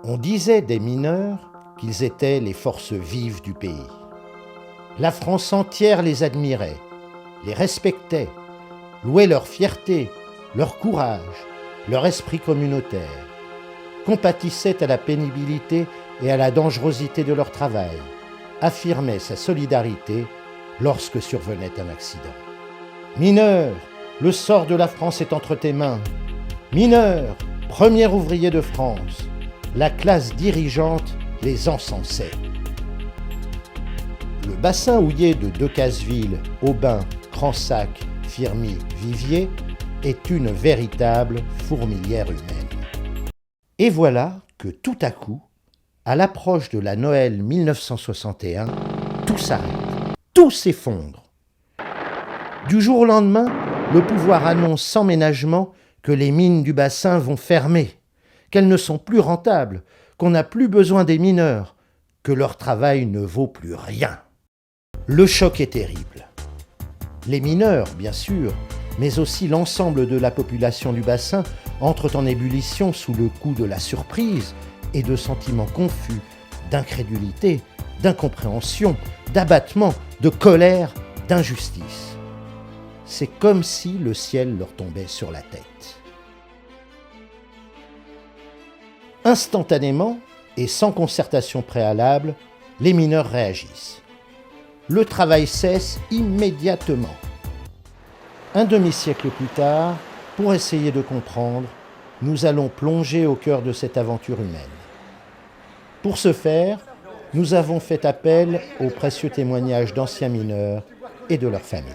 On disait des mineurs qu'ils étaient les forces vives du pays. La France entière les admirait, les respectait, louait leur fierté, leur courage, leur esprit communautaire, compatissait à la pénibilité et à la dangerosité de leur travail, affirmait sa solidarité lorsque survenait un accident. Mineurs, le sort de la France est entre tes mains. Mineurs, premier ouvrier de France, la classe dirigeante les encensait. Le bassin houillé de Decazeville, Aubin, Cransac, Firmy, Viviers est une véritable fourmilière humaine. Et voilà que tout à coup, à l'approche de la Noël 1961, tout s'arrête, tout s'effondre. Du jour au lendemain, le pouvoir annonce sans ménagement que les mines du bassin vont fermer, qu'elles ne sont plus rentables, qu'on n'a plus besoin des mineurs, que leur travail ne vaut plus rien. Le choc est terrible. Les mineurs, bien sûr, mais aussi l'ensemble de la population du bassin entrent en ébullition sous le coup de la surprise et de sentiments confus, d'incrédulité, d'incompréhension, d'abattement, de colère, d'injustice. C'est comme si le ciel leur tombait sur la tête. Instantanément, et sans concertation préalable, les mineurs réagissent. Le travail cesse immédiatement. Un demi-siècle plus tard, pour essayer de comprendre, nous allons plonger au cœur de cette aventure humaine. Pour ce faire, nous avons fait appel aux précieux témoignages d'anciens mineurs et de leurs familles.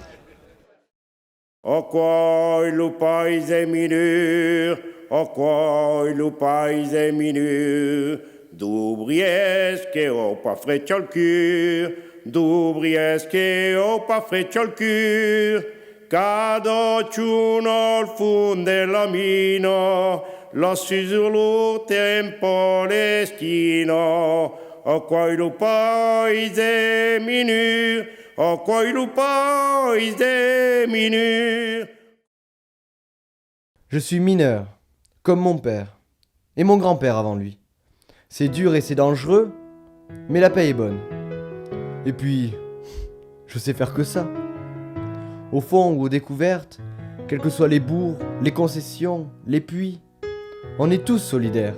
O quai lo paese mineur, o quai lo paese mineur, d'ouvriesche ho pas freccia al cur, d'ouvriesche ho pas freccia al cur, cadociuno al fund della mina, lasci sur lo tempo l'eschino, o quai lo paese mineur, o quai lo paese mineur. Je suis mineur, comme mon père, et mon grand-père avant lui. C'est dur et c'est dangereux, mais la paye est bonne. Et puis, je sais faire que ça. Au fond ou aux découvertes, quels que soient les bourgs, les concessions, les puits, on est tous solidaires.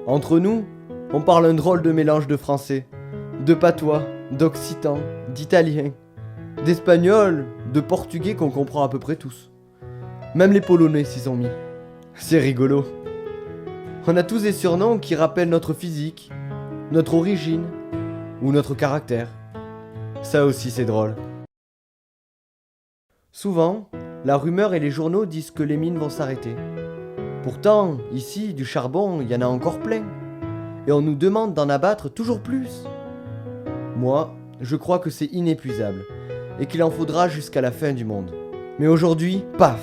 Entre nous, on parle un drôle de mélange de français, de patois, d'occitan, d'italien, d'espagnol, de portugais qu'on comprend à peu près tous. Même les polonais s'y sont mis. C'est rigolo. On a tous des surnoms qui rappellent notre physique, notre origine ou notre caractère. Ça aussi c'est drôle. Souvent, la rumeur et les journaux disent que les mines vont s'arrêter. Pourtant, ici, du charbon, il y en a encore plein. Et on nous demande d'en abattre toujours plus. Moi, je crois que c'est inépuisable et qu'il en faudra jusqu'à la fin du monde. Mais aujourd'hui, paf,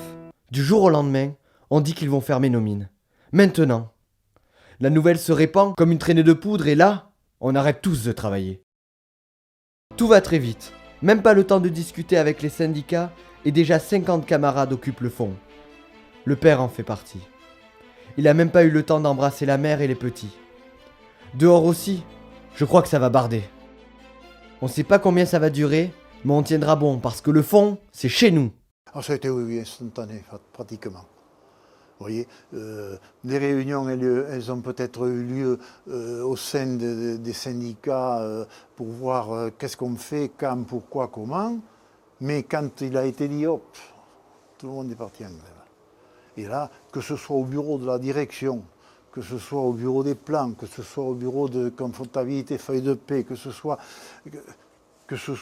du jour au lendemain, on dit qu'ils vont fermer nos mines. Maintenant. La nouvelle se répand comme une traînée de poudre et là, on arrête tous de travailler. Tout va très vite. Même pas le temps de discuter avec les syndicats et déjà 50 camarades occupent le fond. Le père en fait partie. Il a même pas eu le temps d'embrasser la mère et les petits. Dehors aussi, je crois que ça va barder. On sait pas combien ça va durer, mais on tiendra bon parce que le fond, c'est chez nous. Alors ça a été oui, instantané, pratiquement. Vous voyez, les réunions, elles ont peut-être eu lieu au sein des syndicats pour voir qu'est-ce qu'on fait, quand, pourquoi, comment. Mais quand il a été dit, hop, tout le monde est parti en grève. Et là, que ce soit au bureau de la direction, que ce soit au bureau des plans, que ce soit au bureau de confortabilité, feuille de paie, que ce soit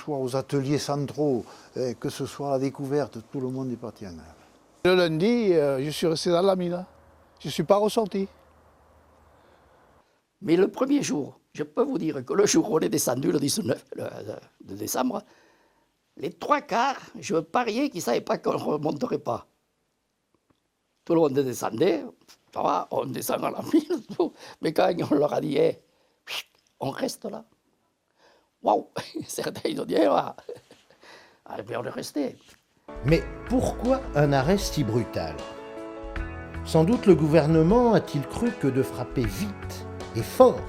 aux ateliers centraux, que ce soit à la découverte, tout le monde est parti en grève. Le lundi, je suis resté dans la mine. Je ne suis pas ressorti. Mais le premier jour, je peux vous dire que le jour où on est descendu, le 19 de décembre, les trois quarts, je pariais qu'ils ne savaient pas qu'on ne remonterait pas. Tout le monde descendait, ça va, on descend à la mine, tout. Mais quand on leur a dit, hey, on reste là. Waouh, certains ils ont dit, ah, bien on est resté. Mais pourquoi un arrêt si brutal ? Sans doute le gouvernement a-t-il cru que de frapper vite et fort,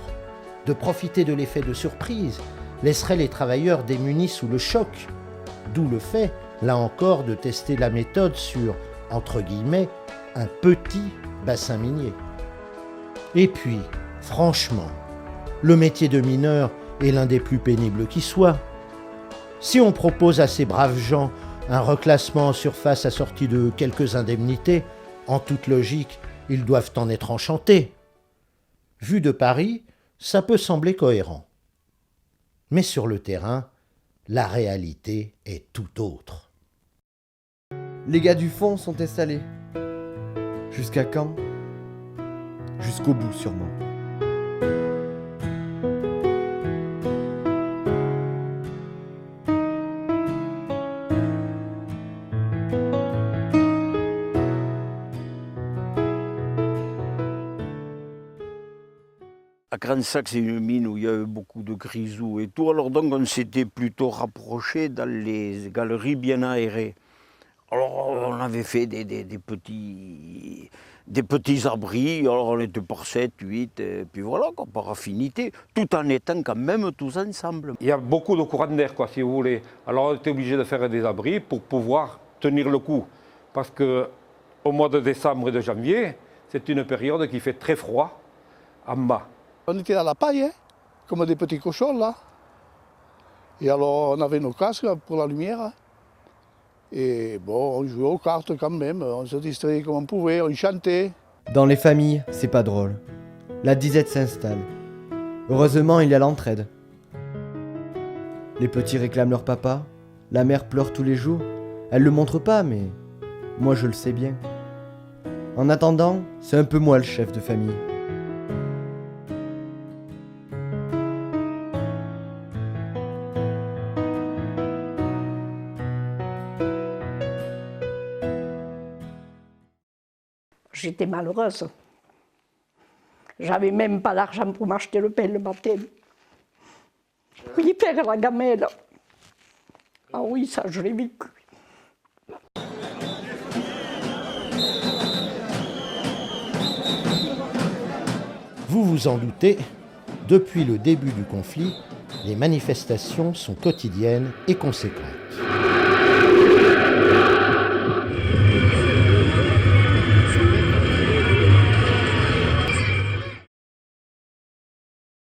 de profiter de l'effet de surprise, laisserait les travailleurs démunis sous le choc, d'où le fait, là encore, de tester la méthode sur, entre guillemets, un petit bassin minier. Et puis, franchement, le métier de mineur est l'un des plus pénibles qui soit. Si on propose à ces braves gens un reclassement en surface assorti de quelques indemnités, en toute logique, ils doivent en être enchantés. Vu de Paris, ça peut sembler cohérent. Mais sur le terrain, la réalité est tout autre. Les gars du fond sont installés. Jusqu'à quand? Jusqu'au bout sûrement. À Crensac, c'est une mine où il y a eu beaucoup de grisous et tout. Alors donc on s'était plutôt rapproché dans les galeries bien aérées. Alors on avait fait des petits abris, alors on était par 7, 8, et puis voilà, quoi, par affinité, tout en étant quand même tous ensemble. Il y a beaucoup de courant d'air, quoi, si vous voulez. Alors on était obligé de faire des abris pour pouvoir tenir le coup. Parce qu'au mois de décembre et de janvier, c'est une période qui fait très froid en bas. On était dans la paille, hein, comme des petits cochons là. Et alors on avait nos casques pour la lumière. Et bon, on jouait aux cartes quand même, on se distrayait comme on pouvait, on chantait. Dans les familles, c'est pas drôle. La disette s'installe. Heureusement, il y a l'entraide. Les petits réclament leur papa. La mère pleure tous les jours. Elle le montre pas, mais moi je le sais bien. En attendant, c'est un peu moi le chef de famille. J'étais malheureuse. J'avais même pas d'argent pour m'acheter le pain le matin. Oui, faire la gamelle. Ah oui, ça, je l'ai vécu. Vous vous en doutez, depuis le début du conflit, les manifestations sont quotidiennes et conséquentes.